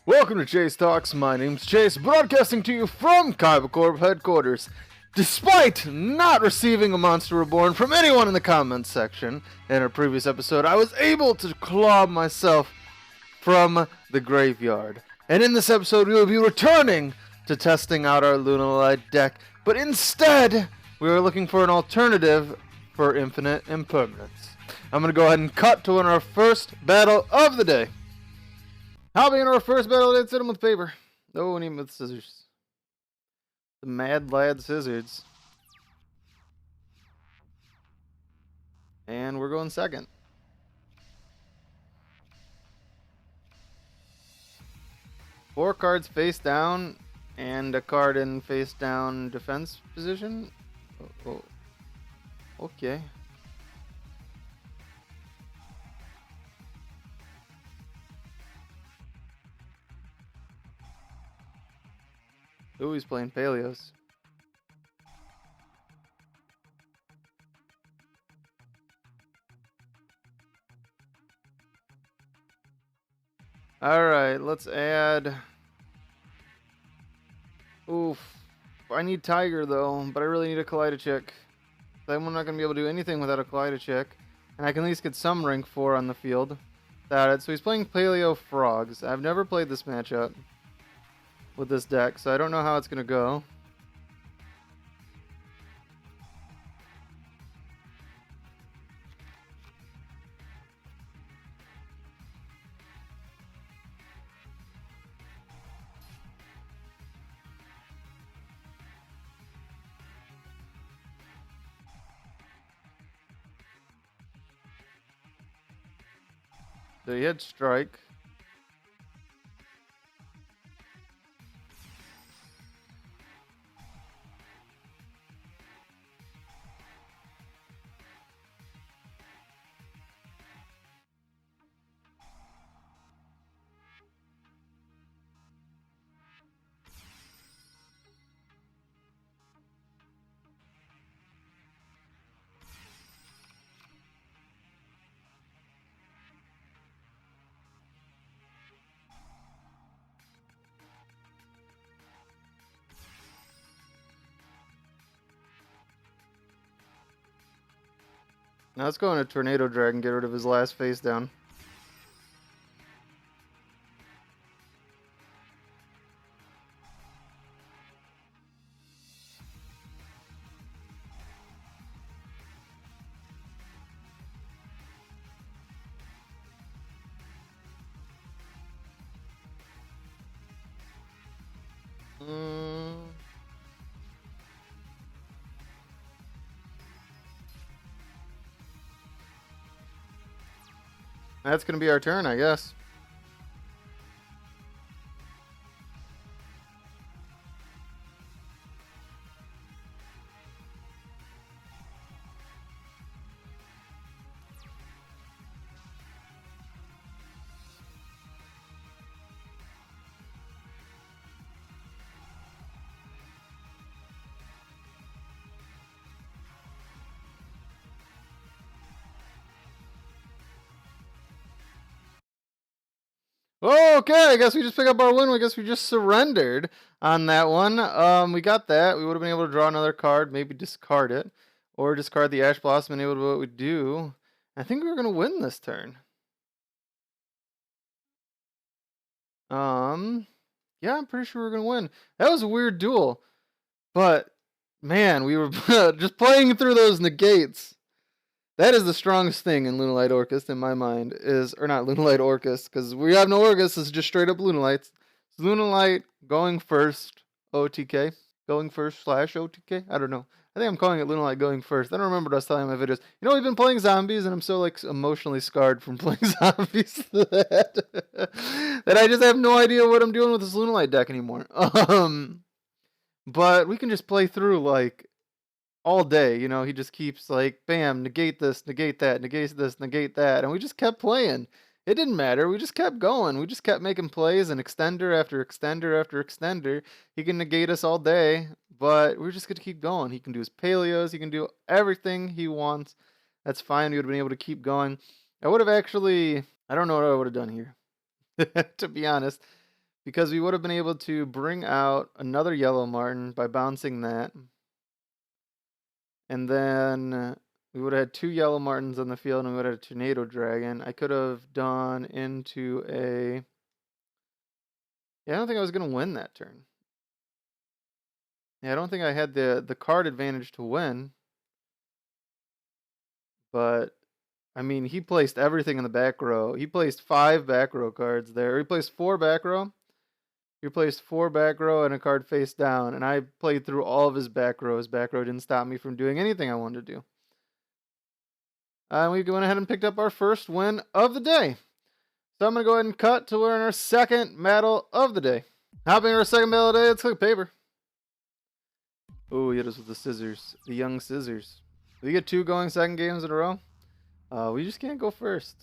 Welcome to Chase Talks. My name's Chase, broadcasting to you from Kaiba Corp headquarters. Despite not receiving a Monster Reborn from anyone in the comments section in a previous episode, I was able to claw myself from the graveyard. And in this episode, we will be returning to testing out our Lunalight deck, but instead, we are looking for an alternative for Infinite Impermanence. I'm going to go ahead and cut to our first battle of the day. I'll be in our first battle. Let's hit him with paper. No, and even with scissors. The Mad Lad Scissors. And we're going second. Four cards face down and a card in face down defense position. Oh. Okay. Ooh, he's playing Paleos. Alright, let's add... Oof. I need Tiger, though, but I really need a Kaleido check. I'm not going to be able to do anything without a Kaleido check. And I can at least get some rank 4 on the field without it. So he's playing Paleo Frogs. I've never played this matchup with this deck, so I don't know how it's going to go. So he had Strike. Now let's go into Tornado Dragon, get rid of his last face down. That's going to be our turn, I guess. Okay, I guess we just pick up our win. I guess we just surrendered on that one. We got that. We would have been able to draw another card, maybe discard it, or discard the Ash Blossom and able to do what we do. I think we were going to win this turn. Yeah, I'm pretty sure we're going to win. That was a weird duel, but man, we were just playing through those negates. That is the strongest thing in Lunalight Orcust in my mind, or not Lunalight Orcust, because we have no Orcust, it's just straight up Lunalights. It's Lunalight going first, OTK, going first / OTK, I don't know. I think I'm calling it Lunalight going first. I don't remember what I was telling my videos. You know, we've been playing zombies, and I'm so like emotionally scarred from playing zombies that I just have no idea what I'm doing with this Lunalight deck anymore. But we can just play through like all day, you know. He just keeps like, bam, negate this, negate that, negate this, negate that, and we just kept playing. It didn't matter. We just kept going. We just kept making plays and extender after extender after extender. He can negate us all day, but we're just going to keep going. He can do his paleos. He can do everything he wants. That's fine. We would have been able to keep going. I would have actually, I don't know what I would have done here, to be honest. because we would have been able to bring out another yellow Marten by bouncing that. And then we would have had 2 yellow Martens on the field, and we would have had a Tornado Dragon. I could have done into a... Yeah, I don't think I was going to win that turn. Yeah, I don't think I had the card advantage to win. But, I mean, he placed everything in the back row. He placed 5 back row cards there. He placed 4 back row. He placed 4 back row and a card face down. And I played through all of his back row. His back row didn't stop me from doing anything I wanted to do. And we went ahead and picked up our first win of the day. So I'm going to go ahead and cut to learn our second battle of the day. Hopping into our second battle of the day, let's click paper. Oh, he hit us with the scissors. The young scissors. If we get 2 going second games in a row, we just can't go first.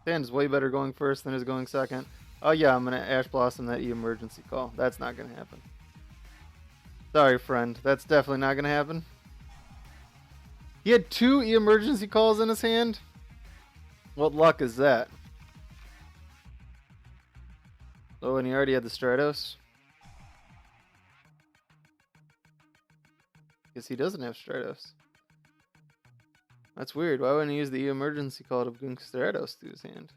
Dan's way better going first than his going second. Oh yeah, I'm going to Ash Blossom that emergency call. That's not going to happen. Sorry, friend. That's definitely not going to happen. He had 2 emergency calls in his hand. What luck is that? Oh, and he already had the Stratos. Guess he doesn't have Stratos. That's weird. Why wouldn't he use the emergency call to bring Stratos to his hand?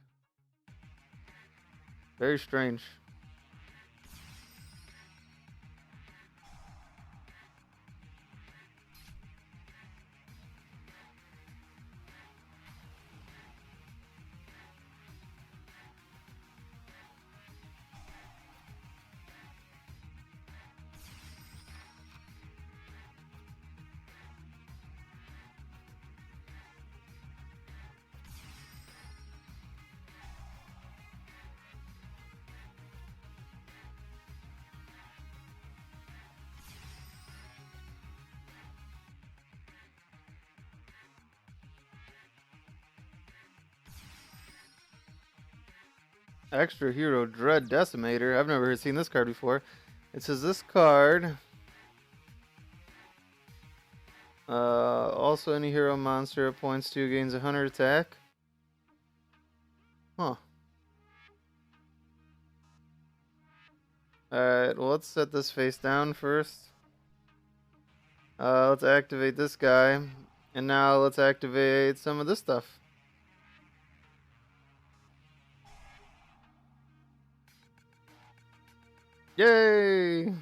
Very strange. Extra Hero Dread Decimator. I've never seen this card before. It says this card. Also, any hero monster at points 2 gains 100 attack. Huh. Alright, well, let's set this face down first. Let's activate this guy. And now let's activate some of this stuff. Yay!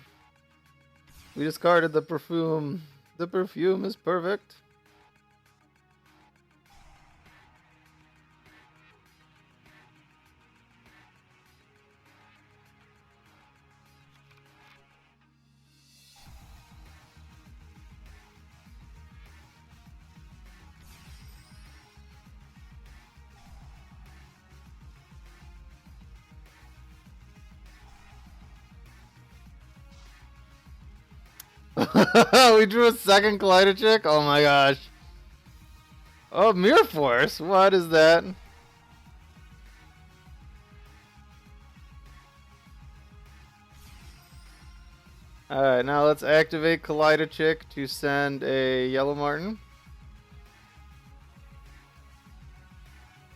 We discarded the Perfume. The Perfume is perfect. We drew a second Kaleido chick? Oh my gosh. Oh, Mirror Force? What is that? Alright, now let's activate Kaleido chick to send a Yellow Marten.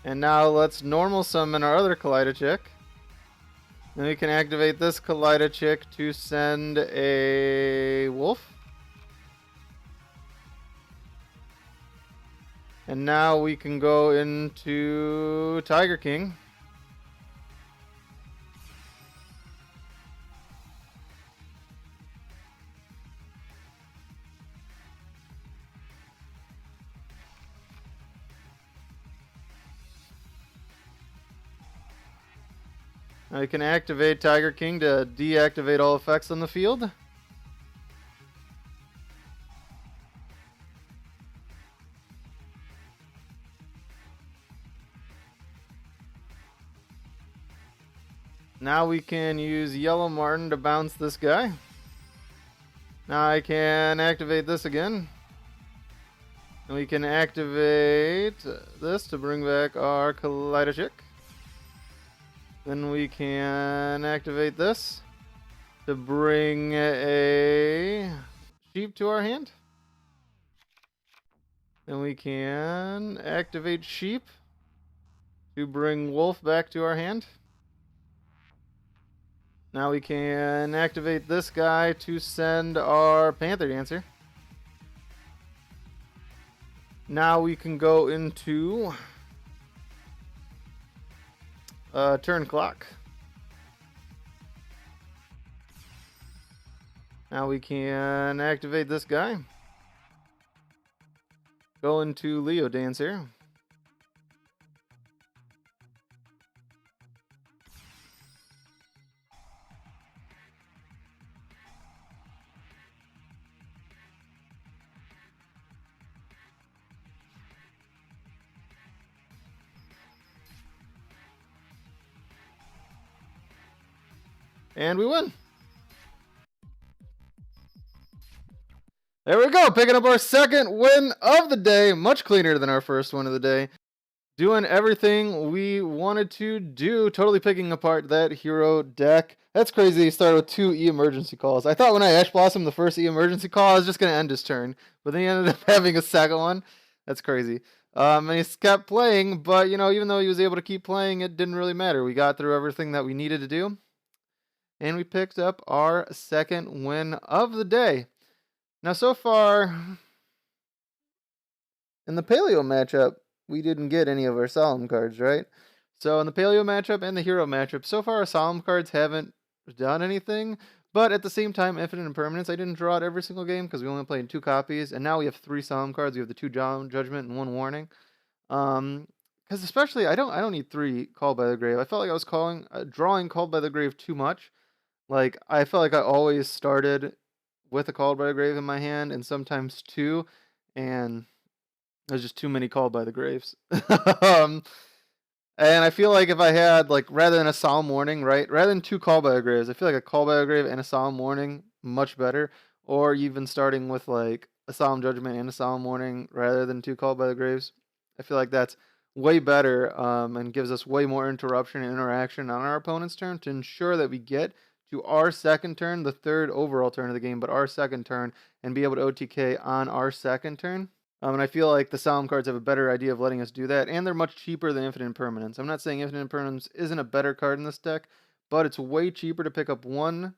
And now let's normal summon our other Kaleido chick. Then we can activate this Kaleido chick to send a wolf. And now we can go into Tiger King. Now we can activate Tiger King to deactivate all effects on the field. Now we can use Yellow Marten to bounce this guy. Now I can activate this again. And we can activate this to bring back our Kaleido chick. Then we can activate this to bring a sheep to our hand. Then we can activate sheep to bring wolf back to our hand. Now we can activate this guy to send our Panther Dancer. Now we can go into turn clock. Now we can activate this guy. Go into Leo Dancer. And we win. There we go, picking up our second win of the day. Much cleaner than our first one of the day. Doing everything we wanted to do. Totally picking apart that hero deck. That's crazy. He started with 2 E-emergency calls. I thought when I Ash Blossom the first E-emergency call, I was just going to end his turn. But then he ended up having a second one. That's crazy. And he kept playing, but, you know, even though he was able to keep playing, it didn't really matter. We got through everything that we needed to do. And we picked up our second win of the day. Now, so far, in the Paleo matchup, we didn't get any of our Solemn cards, right? So in the Paleo matchup and the Hero matchup, so far our Solemn cards haven't done anything. But at the same time, Infinite Impermanence, I didn't draw it every single game because we only played 2 copies. And now we have 3 Solemn cards. We have the 2 Judgment and 1 Warning. Because especially, I don't need 3 Called by the Grave. I felt like I was drawing Called by the Grave too much. Like, I felt like I always started with a Called by the Grave in my hand, and sometimes 2, and there's just too many Called by the Graves. And I feel like if I had, like, rather than a Solemn Warning, right, rather than 2 Called by the Graves, I feel like a Called by the Grave and a Solemn Warning, much better, or even starting with, like, a Solemn Judgment and a Solemn Warning rather than 2 Called by the Graves. I feel like that's way better, and gives us way more interruption and interaction on our opponent's turn to ensure that we get to our second turn, the 3rd overall turn of the game, but our second turn, and be able to OTK on our second turn. And I feel like the Solemn cards have a better idea of letting us do that, and they're much cheaper than Infinite Impermanence. I'm not saying Infinite Impermanence isn't a better card in this deck, but it's way cheaper to pick up 1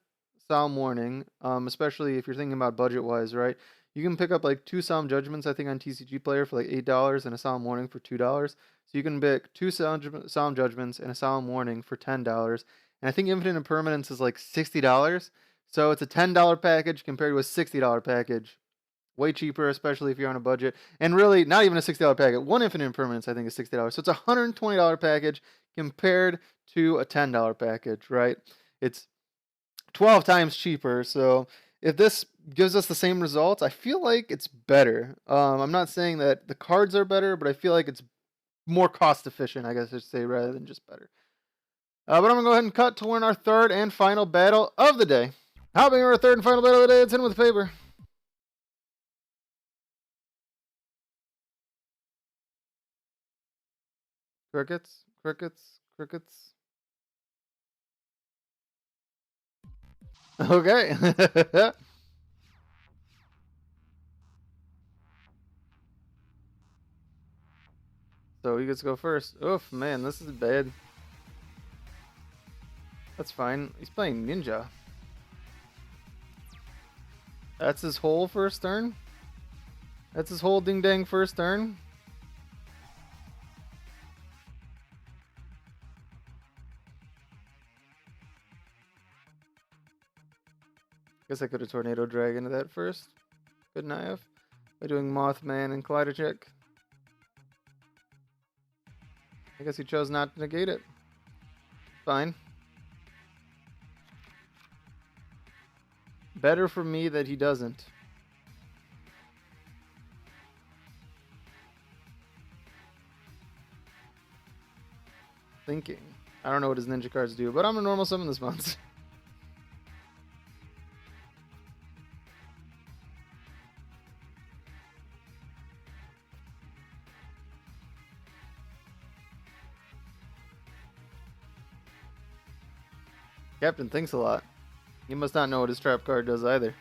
Solemn Warning, especially if you're thinking about budget-wise, right? You can pick up like 2 Solemn Judgments, I think, on TCG Player for like $8 and a Solemn Warning for $2. So you can pick 2 Solemn Judgments and a Solemn Warning for $10. And I think Infinite Impermanence is like $60. So it's a $10 package compared to a $60 package. Way cheaper, especially if you're on a budget. And really, not even a $60 package. 1 Infinite Impermanence, I think, is $60. So it's a $120 package compared to a $10 package, right? It's 12 times cheaper. So if this gives us the same results, I feel like it's better. I'm not saying that the cards are better, but I feel like it's more cost efficient, I guess I should say, rather than just better. But I'm going to go ahead and cut to win our 3rd and final battle of the day. Hopping our 3rd and final battle of the day, it's in with paper. Crickets, crickets, crickets. Okay. So he gets to go first. Oof, man, this is bad. That's fine. He's playing Ninja. That's his whole first turn? That's his whole ding-dang first turn? Guess I could have Tornado Drag into that first. Couldn't I have? By doing Mothman and Kaleido check. I guess he chose not to negate it. Fine. Better for me that he doesn't. Thinking. I don't know what his ninja cards do, but I'm a normal summon this month. Captain thinks a lot. He must not know what his trap card does either.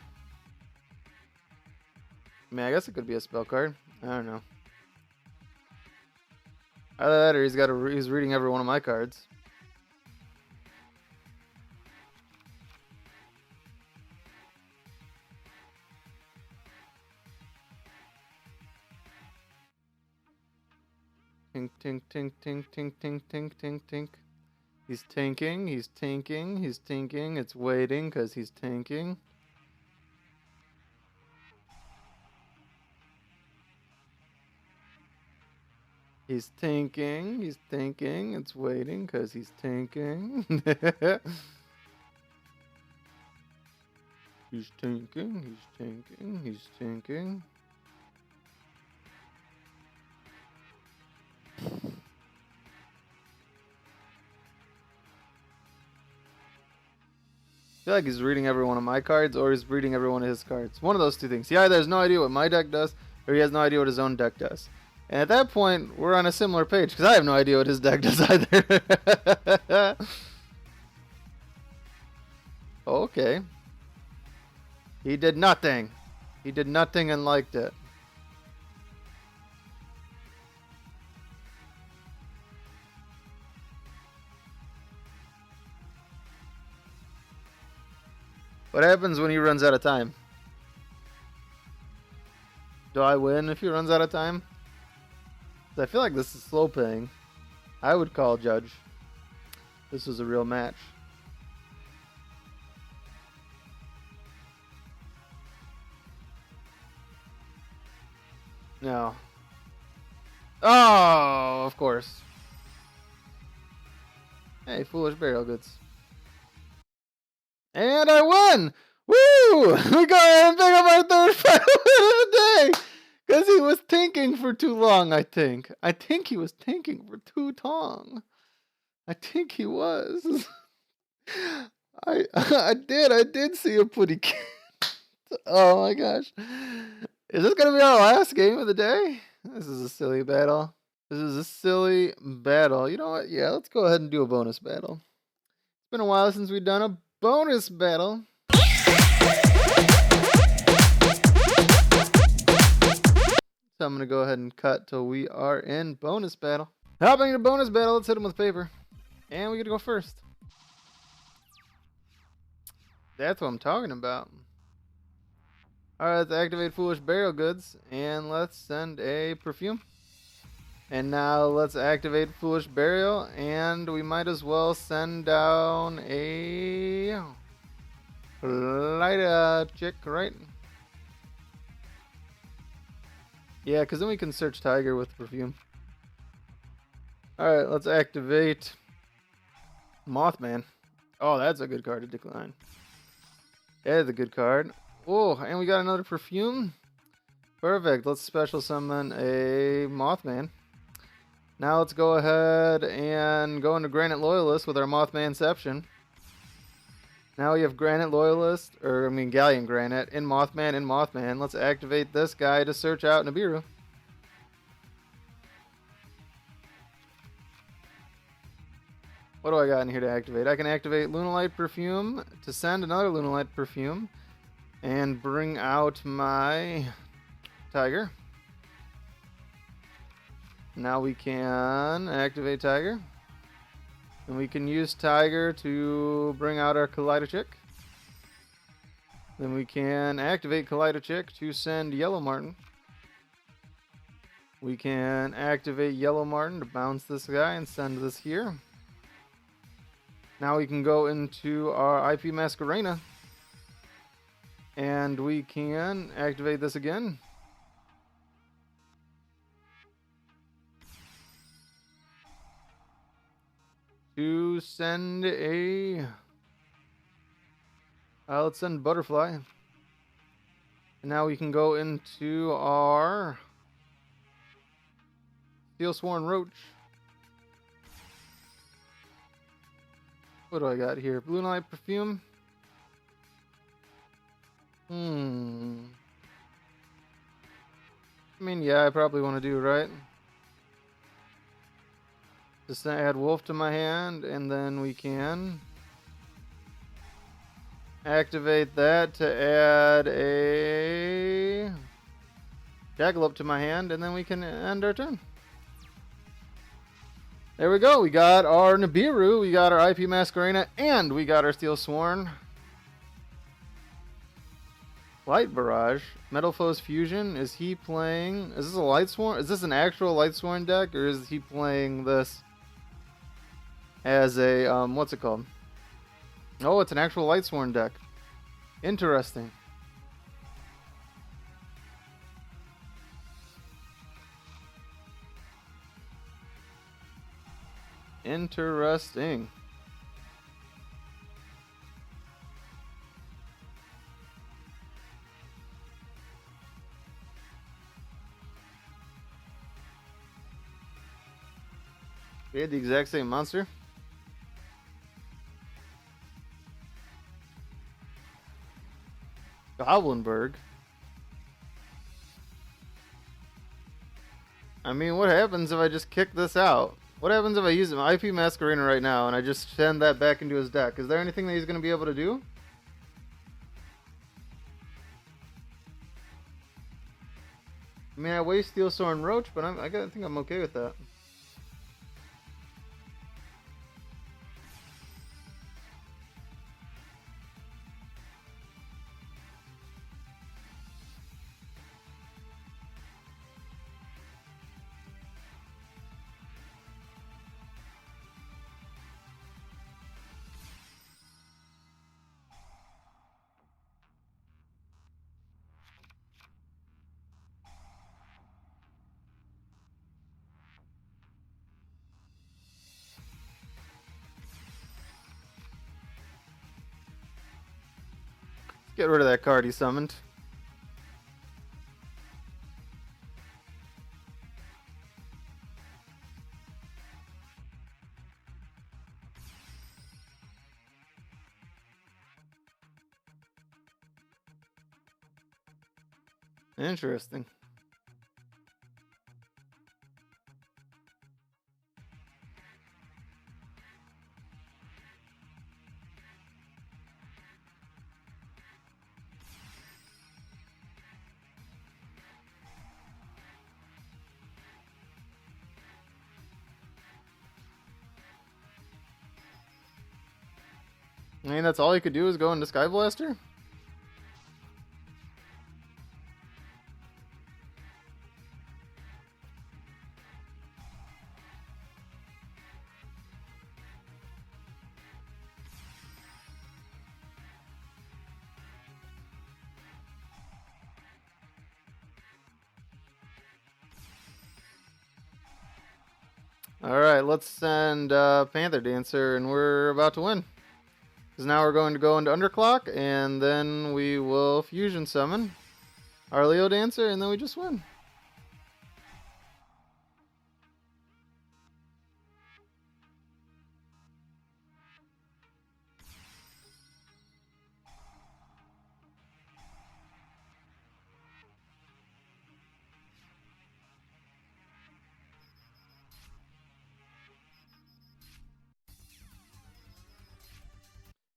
I mean, I guess it could be a spell card. I don't know. Either that or he's reading every one of my cards. Tink, tink, tink, tink, tink, tink, tink, tink, tink. He's tanking, he's tanking, he's tanking. It's waiting because he's tanking. He's tanking, it's waiting because he's tanking. He's tanking, he's tanking. I feel like he's reading every one of my cards, or he's reading every one of his cards. One of those two things. He either has no idea what my deck does, or he has no idea what his own deck does. And at that point, we're on a similar page, because I have no idea what his deck does either. Okay. He did nothing. He did nothing and liked it. What happens when he runs out of time? Do I win if he runs out of time? I feel like this is slow playing. I would call Judge. This was a real match. No. Oh, of course. Hey, foolish burial goods. And I won! Woo! We go ahead and pick up our third final win of the day! Because he was tanking for too long, I think. I think he was tanking for too long. I think he was. I did see a putty kid. Oh my gosh. Is this going to be our last game of the day? This is a silly battle. This is a silly battle. You know what? Yeah, let's go ahead and do a bonus battle. It's been a while since we've done a bonus battle. So I'm going to go ahead and cut till we are in bonus battle. Hopping into bonus battle, let's hit him with paper. And we get to go first. That's what I'm talking about. Alright, let's activate Foolish Burial Goods. And let's send a Perfume. And now let's activate Foolish Burial. And we might as well send down a light chick, right? Yeah, because then we can search Tiger with Perfume. Alright, let's activate Mothman. Oh, that's a good card to decline. That is a good card. Oh, and we got another Perfume. Perfect. Let's special summon a Mothman. Now let's go ahead and go into Granite Loyalist with our Mothmanception. Now we have Gallant Granite in Mothman. Let's activate this guy to search out Nibiru. What do I got in here to activate? I can activate Lunalight Perfume to send another Lunalight Perfume and bring out my Tiger. Now we can activate Tiger. And we can use Tiger to bring out our Kaleido chick. Then we can activate Kaleido chick to send Yellow Marten. We can activate Yellow Marten to bounce this guy and send this here. Now we can go into our IP Maskerena. And we can activate this again. To send a... let's send Butterfly. And now we can go into our Steel Sworn Roach. What do I got here? Lunalight Perfume. I mean, yeah, I probably want to do, right? Just add Wolf to my hand, and then we can activate that to add a Jackalope to my hand, and then we can end our turn. There we go. We got our Nibiru, we got our IP Maskerena, and we got our Steel Sworn. Light Barrage. Metal Foes Fusion. Is he playing... Is this a Lightsworn? Is this an actual Lightsworn deck? Or is he playing this as a... what's it called? Oh, it's an actual Lightsworn deck. Interesting. Interesting. We had the exact same monster. Goblinberg. I mean, what happens if I just kick this out? What happens if I use my IP Maskerena right now and I just send that back into his deck? Is there anything that he's going to be able to do? I mean, I waste Steel Sword and Roach, but I think I'm okay with that. Get rid of that card he summoned. Interesting. I mean, that's all he could do is go into Sky Blaster? Alright, let's send Panther Dancer, and we're about to win. Because now we're going to go into Underclock, and then we will Fusion Summon our Leo Dancer, and then we just win.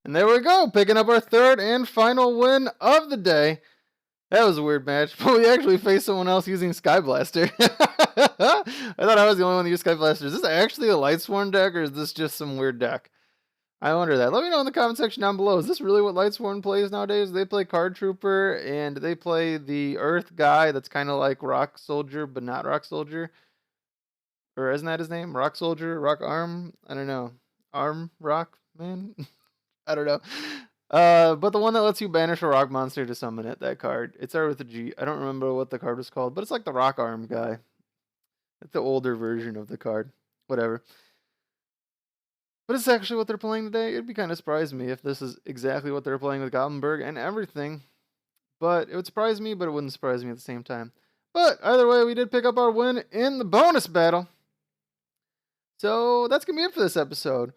And there we go, picking up our third and final win of the day. That was a weird match, but we actually faced someone else using Sky Blaster. I thought I was the only one to use Sky Blaster. Is this actually a Lightsworn deck, or is this just some weird deck? I wonder that. Let me know in the comment section down below. Is this really what Lightsworn plays nowadays? They play Card Trooper, and they play the Earth guy that's kind of like Rock Soldier, but not Rock Soldier. Or isn't that his name? Rock Soldier? Rock Arm? I don't know. Arm Rock Man? I don't know. But the one that lets you banish a rock monster to summon it, that card. It started with a G. I don't remember what the card was called, but it's like the Rock Arm guy. It's the older version of the card. Whatever. But it's actually what they're playing today. It'd be kind of surprise me if this is exactly what they're playing with Goblinberg and everything. But it would surprise me, but it wouldn't surprise me at the same time. But either way, we did pick up our win in the bonus battle. So that's going to be it for this episode.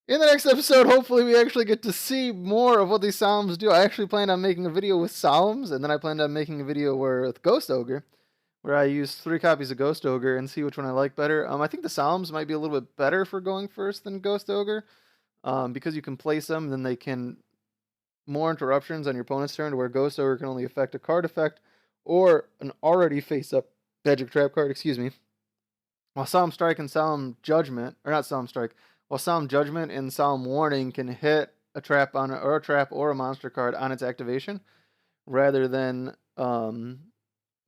In the next episode, hopefully we actually get to see more of what these Solemns do. I actually planned on making a video with Solemns, and then I planned on making a video with Ghost Ogre, where I use 3 copies of Ghost Ogre and see which one I like better. I think the Solemns might be a little bit better for going first than Ghost Ogre, because you can place them, and then they can more interruptions on your opponent's turn, to where Ghost Ogre can only affect a card effect or an already face-up Magic Trap card, while Solemn Strike and Solemn Judgment, or not Solemn Strike, while Solemn Judgment and Solemn Warning can hit a trap or a monster card on its activation, rather than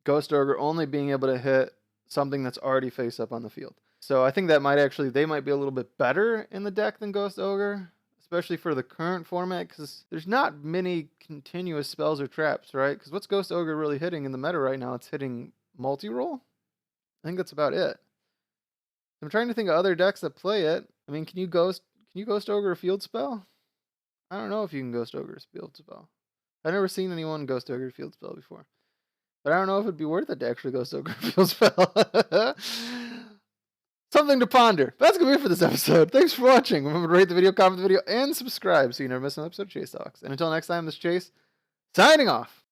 Ghost Ogre only being able to hit something that's already face up on the field. So I think that they might be a little bit better in the deck than Ghost Ogre, especially for the current format, because there's not many continuous spells or traps, right? Because what's Ghost Ogre really hitting in the meta right now? It's hitting multi-roll? I think that's about it. I'm trying to think of other decks that play it. I mean, can you Ghost Ogre a field spell? I don't know if you can Ghost Ogre a field spell. I've never seen anyone Ghost Ogre a field spell before. But I don't know if it'd be worth it to actually Ghost Ogre a field spell. Something to ponder. That's going to be it for this episode. Thanks for watching. Remember to rate the video, comment the video, and subscribe so you never miss an episode of Chase Talks. And until next time, this is Chase, signing off.